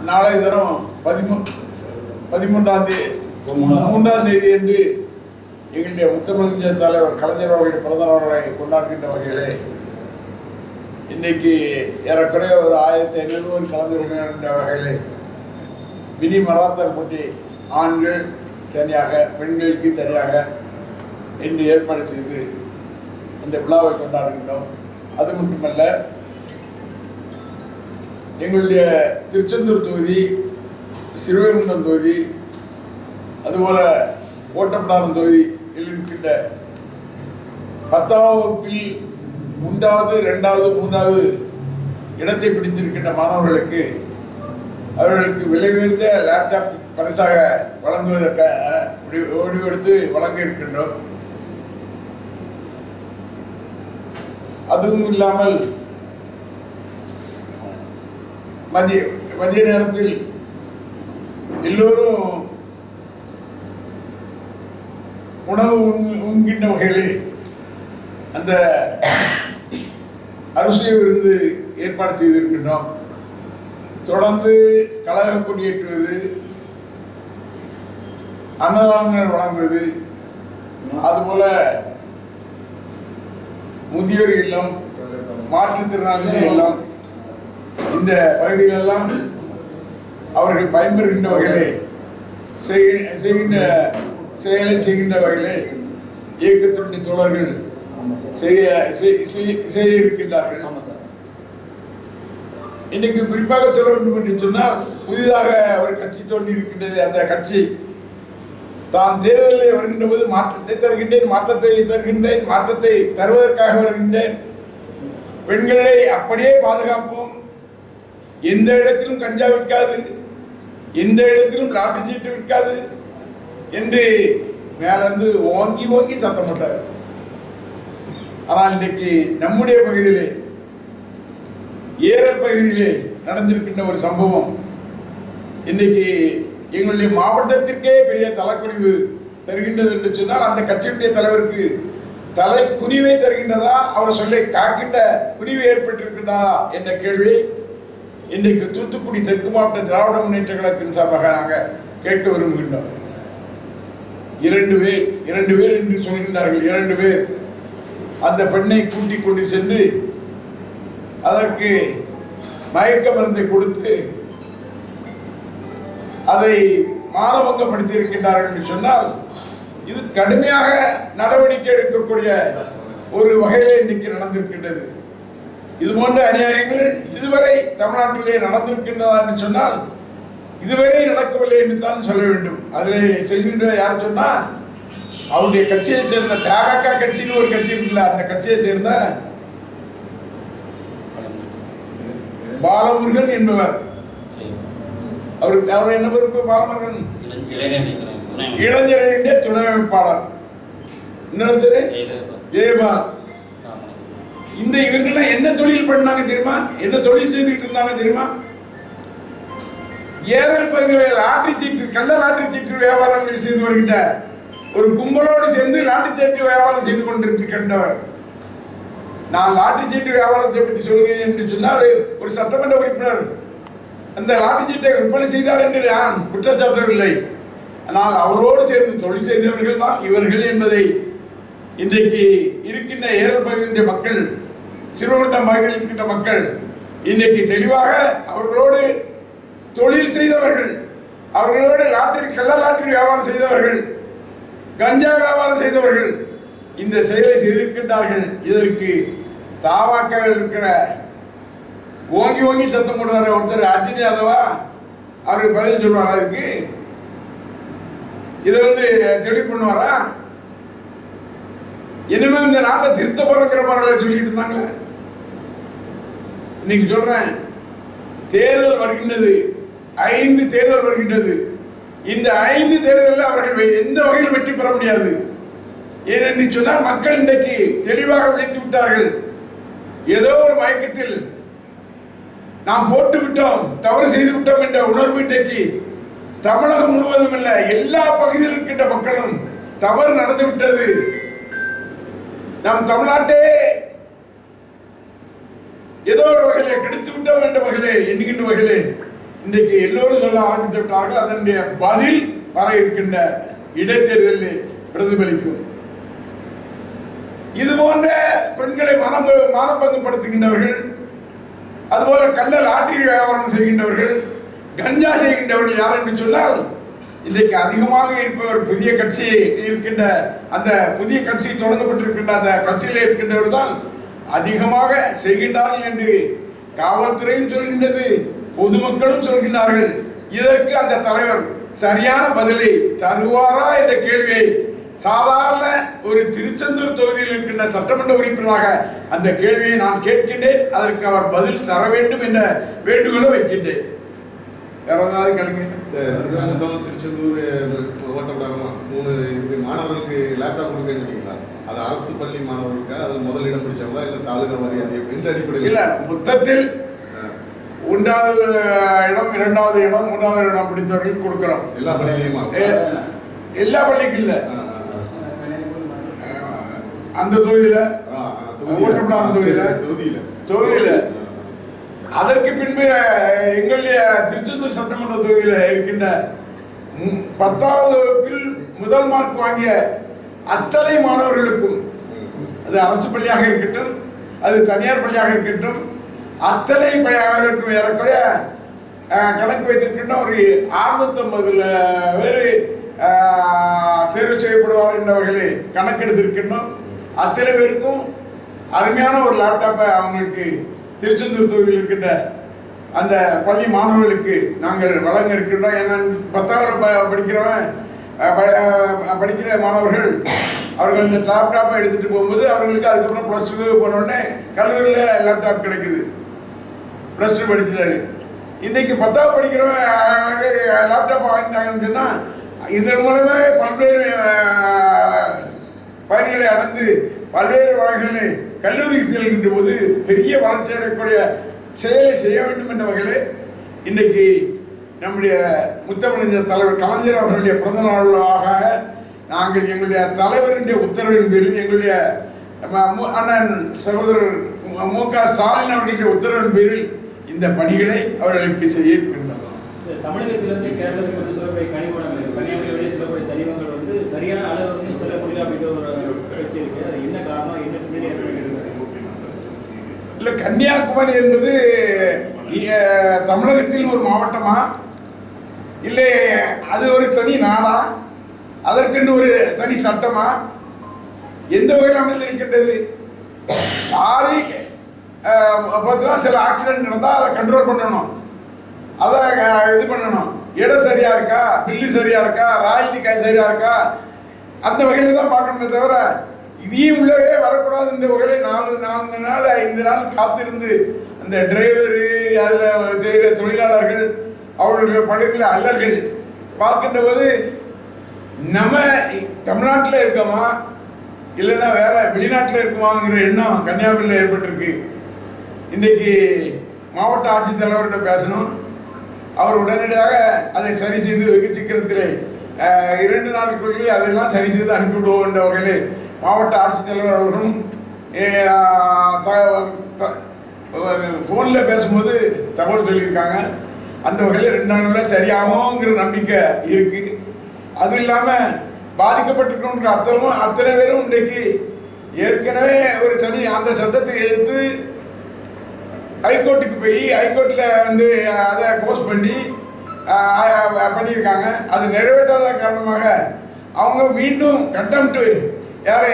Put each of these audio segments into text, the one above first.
நாளை தினம் 13ஆம் தேதி என்று எங்களுடைய முத்தமிழ் தலைவர் கலைஞர் அவர்களுடைய பிறந்த நாளை கொண்டாடுகின்ற வகையிலே இன்றைக்கு ஏறக்குறைய ஒரு 1500 கலந்து கொள்கின்ற வகையிலே மினி மராத்தான் போட்டி ஆண்கள் தனியாக பெண்களுக்கு தனியாக இன்று ஏற்பாடு செய்து இந்த விழாவை கொண்டாடுகின்றோம். அது மட்டுமல்ல, எங்களுடைய திருச்செந்தூர் தொகுதி, சிறுவைகுண்டம் தொகுதி, அதுபோல ஓட்டப்படாரம் தொகுதியில் இருக்கின்ற 10ஆம் வகுப்பில் 1வது 2வது 3வது இடத்தை பிடித்திருக்கின்ற மாணவர்களுக்கு அவர்களுக்கு விலை உயர்ந்த லேப்டாப் பரிசாக வழங்குவதற்காக முடிவெடுத்து வழங்க இருக்கின்றோம். அதுவும் இல்லாமல் மதிய நேரத்தில் எல்லோரும் உணவு உண்கின்ற வகையில் அந்த அரிசி விருந்து ஏற்பாடு செய்திருக்கின்றோம். தொடர்ந்து கழக கொடியேற்றுவது, அன்னதானங்கள் வழங்குவது, அதுபோல முதியோர் இல்லம், மாற்றுத்திறனாளிகள் இல்லம், இந்த பகுதிகளெல்லாம் அவர்கள் பயன்பெறுகின்ற வகையிலே செய்கின்ற வகையிலே இயக்கத்தினுடைய தோழர்கள் செய்ய இருக்கின்றார்கள். இன்னைக்கு குறிப்பாக சொல்ல வேண்டும் என்று சொன்னால், புதிதாக ஒரு கட்சி தோன்றி இருக்கின்றது. அந்த கட்சி தான் தேர்தலில் வருகின்ற போது மாற்றத்தை தருகின்றேன், மாற்றத்தை தருவதற்காக வருகின்றேன், பெண்களை அப்படியே பாதுகாப்போம், எந்த இடத்திலும் கஞ்சா விற்காது, எந்த இடத்திலும் லாட்டரி சீட்டு விற்காது என்று மேலிருந்து ஓங்கி சத்தம் போட்டார். ஆனால் இன்றைக்கு நம்முடைய பகுதியிலே, ஏரல் பகுதியிலே நடந்திருக்கின்ற ஒரு சம்பவம் இன்றைக்கு எங்களுடைய மாவட்டத்திற்கே பெரிய தலைக்குனிவு தருகின்றது என்று சொன்னால், அந்த கட்சியினுடைய தலைவருக்கு தலை குனிவை தருகின்றதா, அவர் சொல்லை காக்கின்ற குனிவு ஏற்பட்டிருக்கின்றதா என்ற கேள்வி இன்றைக்கு தூத்துக்குடி தெற்கு மாவட்ட திராவிட முன்னேற்ற கழகத்தின் சார்பாக நாங்கள் கேட்க விரும்புகின்றோம். 2 பேர் என்று சொல்கின்றார்கள். 2 பேர் அந்த பெண்ணை கூட்டிக் கொண்டு சென்று அதற்கு மயக்க மருந்தை கொடுத்து அதை மானபங்கப்படுத்தி இருக்கின்றார்கள் என்று சொன்னால், இது கடுமையாக நடவடிக்கை எடுக்கக்கூடிய ஒரு வகையிலே இன்றைக்கு நடந்திருக்கின்றது. இது போன்ற அநியாயங்கள் இதுவரை தமிழ்நாட்டிலே நடந்திருக்கின்றதா என்று சொன்னால், இதுவரை நடக்கவில்லை என்று தான் சொல்ல வேண்டும். அதில் செல்கின்ற யார் சொன்னால், அவருடைய கட்சியை சேர்ந்த தக கட்சின்னு ஒரு கட்சி இருக்குல்ல, அந்த கட்சியை சேர்ந்த பாலமுருகன் என்பவர். அவர் என்ன பொறுப்பு? பாலமுருகன் இளைஞரணியுடைய துணை அமைப்பாளர். இன்னொருத்தர் ஜெயபால். இந்த இவர்கள்லாம் என்ன தொழில் பண்ணாங்க தெரியுமா? என்ன தொழில் செய்துட்டு இருந்தாங்க தெரியுமா? ஏரல் பகுதியில் லாட்டரி சீட்டு, கள்ள லாட்டரி சீட்டு வியாபாரங்களை செய்து வருகின்ற ஒரு கும்பலோடு சேர்ந்து லாட்டரி சீட்டு வியாபாரம் செய்து கொண்டிருக்கின்றவர். நான் லாட்டரி சீட்டு வியாபாரத்தை பற்றி சொல்கிறேன் என்று சொன்னால், ஒரு சட்டமன்ற உறுப்பினர் அந்த லாட்டரி சீட்டை விற்பனை செய்தார் என்று நான் குற்றச்சாட்டவில்லை. ஆனால் அவரோடு சேர்ந்து தொழில் செய்தவர்கள் தான் இவர்கள் என்பதை இன்றைக்கு இருக்கின்ற ஏரல் பகுதியினுடைய மக்கள், சிறுவகுண்டம் பகுதியில் இருக்கின்ற மக்கள் இன்றைக்கு தெளிவாக அவர்களோடு தொழில் செய்தவர்கள், அவர்களோடு கள்ள லாட்டரி வியாபாரம் செய்தவர்கள், கஞ்சா வியாபாரம் செய்தவர்கள் இந்த செயலை செய்திருக்கின்றார்கள். இதற்கு தாவாக்கள் இருக்கிற ஓங்கி சத்தம் போடுறாரு ஒருத்தர், அர்ஜுன் யாதவா, அவருக்கு பதில் சொல்லுவாரா? இருக்கு இதை தெளிவு பண்ணுவாரா? இனிமே இந்த நாட்டை திருத்த போறங்கிற மாதிரி சொல்லிட்டு இருந்தாங்களே. இன்னைக்கு சொல்றேன், தேர்தல் வருகின்றது, 5 தேர்தல் வருகின்றது. இந்த 5 தேர்தலில் அவர்கள் எந்த வகையில் வெற்றி பெற முடியாது. ஏனென்று சொன்னால், மக்கள் இன்றைக்கு தெளிவாக விழித்து விட்டார்கள். ஏதோ ஒரு மயக்கத்தில் நாம் போட்டு விட்டோம், தவறு செய்து விட்டோம் என்ற உணர்வு இன்றைக்கு தமிழகம் முழுவதும் இல்ல, எல்லா பகுதியில் இருக்கின்ற மக்களும் தவறு நடந்து விட்டது, நம் தமிழ்நாட்டே ஏதோ ஒரு வகையிலே கெடுத்து விட்டோம் என்ற வகையிலே எண்ணுகின்ற வகையிலே இன்றைக்கு எல்லோரும் சொல்ல ஆரம்பித்து விட்டார்கள். அதனுடைய பதில் வர இருக்கின்ற இடைத்தேர்தலில் பிரதிபலிக்கும். இது போன்ற பெண்களை மனப்பங்குபடுத்துகின்றவர்கள், அதுபோல கள்ள லாட்டரி வியாபாரம் செய்கின்றவர்கள், கஞ்சா செய்கின்றவர்கள் யார் என்று சொன்னால் இன்றைக்கு அதிகமாக இருப்பவர் புதிய கட்சி இருக்கின்ற அந்த புதிய கட்சி தொடங்கப்பட்டிருக்கின்ற அந்த கட்சியில் இருக்கின்றவர் தான் அதிகமாக செய்கின்றார்கள் என்று காவல்துறையும் சொல்கின்றது, பொதுமக்களும் சொல்கின்றார்கள். இதற்கு அந்த தலைவர் சரியான பதிலை தருவாரா என்ற கேள்வியை சாதாரண ஒரு திருச்செந்தூர் தொகுதியில் இருக்கின்ற சட்டமன்ற உறுப்பினராக அந்த கேள்வியை நான் கேட்கின்றேன். அதற்கு அவர் பதில் தர வேண்டும் என்ற வேண்டுகோளை வைக்கின்றேன். வேற ஏதாவது கேளுங்க. திருச்செந்தூர் ஓட்டப்படாம 3 மாணவர்களுக்கு லேப்டாப் கொடுக்கீங்களா? அது அரசு பள்ளி மாணவர்களுக்கு அது முதலிடம் பிடிச்சவங்களா இல்ல தாலுகா வாரியாக எந்த அடிப்படையில்? இல்ல, மொத்தத்தில் 1வது இடம் 2வது இடம் 3வது இடம் பிடித்தவர்கள் கொடுக்கிறோம். எல்லா பள்ளியிலுமா? எல்லா பள்ளிக்கும் இல்ல, அந்த தொகுதியில தொகுதியில. அதற்கு பின்பு எங்களுடைய திருச்செந்தூர் சட்டமன்ற தொகுதியில இருக்கின்ற 10வது வகுப்பில் முதல் மார்க் வாங்கிய அத்தனை மாணவர்களுக்கும், அது அரசு பள்ளியாக இருக்கட்டும் அது தனியார் பள்ளியாக இருக்கட்டும், அத்தனை பள்ளியாளர்களுக்கும் ஏறக்குறைய கணக்கு வைத்திருக்கின்ற ஒரு 650 பேர் தேர்வு செய்யப்படுவார் என்ற வகையில் கணக்கெடுத்திருக்கின்றோம். அத்தனை பேருக்கும் அருமையான ஒரு லேப்டாப்பை அவங்களுக்கு திருச்செந்தூர் தொகுதியில் இருக்கின்ற அந்த பள்ளி மாணவர்களுக்கு நாங்கள் வழங்க இருக்கின்றோம். ஏன்னா 10வது படிக்கிற மாணவர்கள் அவர்கள் இந்த லேப்டாப்பை எடுத்துகிட்டு போகும்போது அவர்களுக்கு அதுக்கப்புறம் +2 போனோடனே கல்லூரியில் லேப்டாப் கிடைக்குது. +2 படிச்சிட்டாரு. இன்னைக்கு 10வது படிக்கிறவன் லேப்டாப் வாங்கிட்டாங்கன்னு சொன்னால் இதன் மூலமே பல்வேறு பயணிகளை அடைந்து பல்வேறு வகைகளில் கல்லூரிக்கு செல்கின்ற போது பெரிய வளர்ச்சி அடையக்கூடிய செயலை செய்ய வேண்டும் என்ற வகையில் இன்றைக்கு நம்முடைய முத்தமிழர் தலைவர் கலைஞர் அவர்களுடைய பிறந்த நாளாக நாங்கள் எங்களுடைய தலைவருடைய உத்தரவின் பேரில் எங்களுடைய அண்ணன் சகோதரர் மு.க. ஸ்டாலின் அவர்களுடைய உத்தரவின் பேரில் இந்த பணிகளை அவர்களுக்கு செய்ய இருக்கின்றனர். தமிழகத்திலிருந்து கேரளத்துக்கு வந்து சொல்லக்கூடிய கனிமங்கள், கன்னியாகுமரியுடைய சொல்லக்கூடிய தனிமங்கள் வந்து சரியான அளவு சொல்ல முடியல அப்படிங்கிற ஒரு பேச்சு இருக்கு. அது என்ன காரணம், என்ன பின்னணி? இல்லை, கன்னியாகுமரி என்பது தமிழகத்தில் ஒரு மாவட்டமா இல்லை அது ஒரு தனி நாடா, அதற்கென்று ஒரு தனி சட்டமா, எந்த வகையில் அமைந்திருக்கின்றது? லாரி பார்த்தீங்கன்னா சில ஆக்சிடென்ட் நடந்தால் அதை கண்ட்ரோல் பண்ணணும், அதை இது பண்ணணும். இடம் சரியா இருக்கா, பில்லு சரியா இருக்கா, ராயல்டி சரியா இருக்கா, அந்த வகையில் தான் பார்க்கணுமே தவிர இதையும் உள்ளவே வரக்கூடாதுன்ற வகையில் 4 நாள் 5 நாள் காத்திருந்து அந்த டிரைவரு அதில் செய்கிற தொழிலாளர்கள் அவர்களுடைய பணிகளை அல்லர்கள் பார்க்கின்ற போது நம்ம தமிழ்நாட்டில் இருக்கோமா இல்லைன்னா வேற வெளிநாட்டில் இருக்குமாங்கிற எண்ணம் கன்னியாகுமரியில் ஏற்பட்டிருக்கு. இன்றைக்கு மாவட்ட ஆட்சித்தலைவர்கிட்ட பேசணும். அவர் உடனடியாக அதை சரி செய்து வெகு சீக்கிரத்திலே 2 நாட்களுக்குள்ளே அதெல்லாம் சரி செய்து அனுப்பிவிடுவோம் என்ற வகையில் மாவட்ட ஆட்சித்தலைவர் அவர்களும் ஃபோனில் பேசும்போது தகவல் சொல்லியிருக்காங்க. அந்த வகையில் 2 நாளில் சரியாகுங்கிற நம்பிக்கை இருக்குது. அது இல்லாமல் பாதிக்கப்பட்டிருக்கின்ற அத்தனை பேரும் இன்றைக்கு ஏற்கனவே ஒரு அந்த சட்டத்தை எதிர்த்து ஹைகோர்ட்டுக்கு போய் ஹைகோர்ட்டில் வந்து அதை கோர்ஸ் பண்ணி பண்ணியிருக்காங்க. அது நிறைவேற்றாத காரணமாக அவங்க மீண்டும் கண்டெம்ப்ட் யார்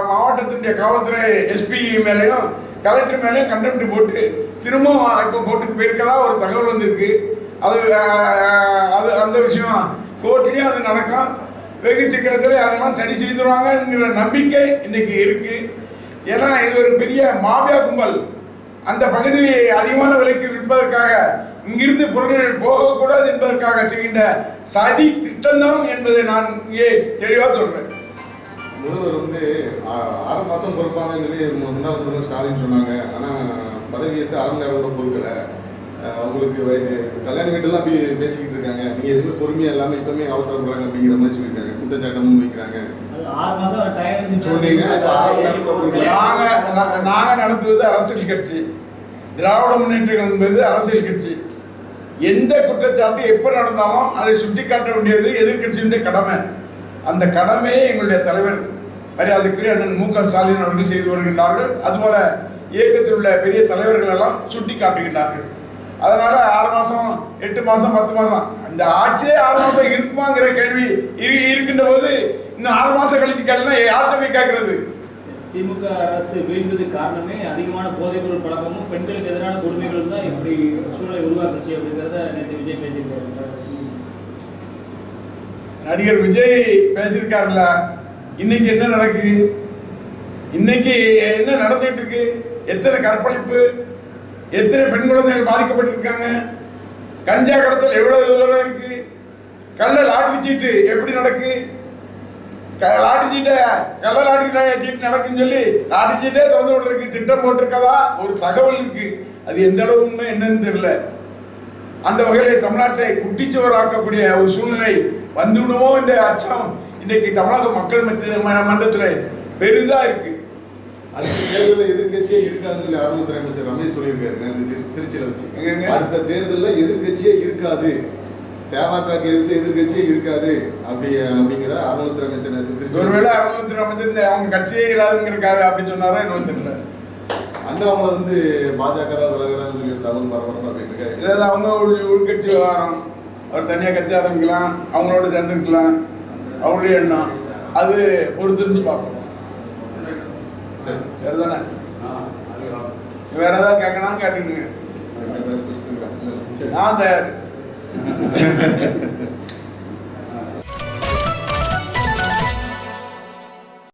மாவட்டத்தினுடைய காவல்துறை எஸ்பி மேலேயும் கலெக்டர் மேலேயும் கண்டெம்ப்ட் போட்டு திரும்பவும் இப்போ கோர்ட்டுக்கு போயிருக்கதா ஒரு தகவல் வந்திருக்கு. அது அந்த விஷயம் கோர்ட்லேயும் அது நடக்கும். வெகு சீக்கிரத்தில் அதெல்லாம் சரி செய்துருவாங்கங்கிற நம்பிக்கை இன்னைக்கு இருக்கு. ஏன்னா இது ஒரு பெரிய மாபியா கும்பல் அந்த பகுதியை அதிகமான விலைக்கு விற்பதற்காக இங்கிருந்து பொருட்கள் போகக்கூடாது என்பதற்காக செய்கின்ற சதி திட்டம்தான் என்பதை நான் இங்கே தெளிவாக சொல்றேன். முதல்வர் வந்து 6 மாசம் பொறுப்பாங்க சொல்லி முன்னாள் முதல்வர் ஸ்டாலின் சொன்னாங்க. ஆனால் பதவியேற்று 1/2 மணி நேரம் கூட பொறுக்கல. அவங்களுக்கு கல்யாண வீட்டெல்லாம் பேசிக்கிட்டு இருக்காங்க. நீங்க எதுவுமே பொறுமையா இல்லாம இப்பவுமே அவசரப்படுறாங்க அப்படிங்கிற மாதிரி சொல்லியிருக்காங்க. குற்றச்சாட்டமும் வைக்கிறாங்க. நாங்க நடத்துவது அரசியல் கட்சி. திராவிட முன்னேற்ற என்பது அரசியல் கட்சி. எந்த குற்றச்சாட்டு எப்ப நடந்தாலும் அதை சுட்டி காட்ட வேண்டியது எதிர்க்கட்சியினுடைய கடமை. அந்த கடமையை எங்களுடைய தலைவர் மரியாதைக்குரிய அண்ணன் மு க ஸ்டாலின் அவர்கள் செய்து வருகின்றார்கள். அதுபோல இயக்கத்தில் உள்ள பெரிய தலைவர்கள் எல்லாம் சுட்டி காட்டுகின்றார்கள். அதனால 6 மாசம் 8 மாசம் 10 மாசம் அந்த ஆட்சியே 6 மாசம் இருக்குமாங்கிற கேள்வி இருக்கின்ற போது இன்னும் 6 மாசம் கழிச்சு கேள்வி யார்கிட்ட போய் கேட்கறது? திமுக அரசு வீழ்ந்ததுக்கு காரணமே அதிகமான போதைப்பொருள் பழக்கமும் பெண்களுக்கு எதிரான கொடுமைகளும் தான் இப்படி சூழலை உருவாக்குச்சு அப்படிங்கிறத நேற்று விஜய் பேசியிருக்காரு. நடிகர் விஜய் பேசியிருக்காருல்ல, இன்னைக்கு என்ன நடக்குது? இன்னைக்கு என்ன நடந்துட்டு இருக்கு? எத்தனை கற்பழிப்பு, எத்தனை பெண் குழந்தைகள் பாதிக்கப்பட்டிருக்காங்க? கஞ்சா கடத்தல் எவ்வளவு தூரம் இருக்கு? கள்ள லாட்டரி சீட்டு எப்படி நடக்கு? லாட்டரி சீட்டை கள்ள லாட்டரி சீட்டு நடக்குன்னு சொல்லி லாட்டரி சீட்டே திறந்து விடுறதுக்கு திட்டம் போட்டிருக்கதா ஒரு தகவல் இருக்கு. அது எந்த அளவு உண்மை என்னன்னு தெரியல. அந்த வகையில தமிழ்நாட்டை குட்டிச்சுவராக்கக்கூடிய ஒரு சூழ்நிலை வந்துவிடுமோ என்ற அச்சம் இன்னைக்கு தமிழக மக்கள் மன்றத்தில் பெரிதா இருக்கு. அடுத்த தேர்தலில் எதிர்கட்சியே இருக்காதுன்னு சொல்லி அறநிலையத்துறை அமைச்சர் ரமேஷ் சொல்லியிருக்காரு திருச்சியில வச்சு. அடுத்த தேர்தலில் எதிர்கட்சியே இருக்காது, தேமுதிக எதிர்கட்சியே இருக்காது அப்படிங்கிற அறநிலையத்துறை அமைச்சர். ஒருவேளை அறநிலையத்துறை அமைச்சர் அவங்க கட்சியே இராதுங்கிறக்காக அப்படின்னு சொன்னாரா என்னன்னு தெரியல. அண்ணாமலை வந்து பாஜக விலகிறான்னு சொல்லி தகவல் பரபரப்பா போயிட்டு இருக்காரு. இல்லை அவங்க உள்கட்சி விவகாரம், அவர் தனியாக கட்சி ஆரம்பிக்கலாம், அவங்களோட சேர்ந்துருக்கலாம், அவங்களுடைய எண்ணம். அது பொறுத்திருந்து பார்ப்போம். சரிதானே? வேற ஏதாவது கேட்கணும் கேட்டுக்கிட்டுங்க, நான் தயார்.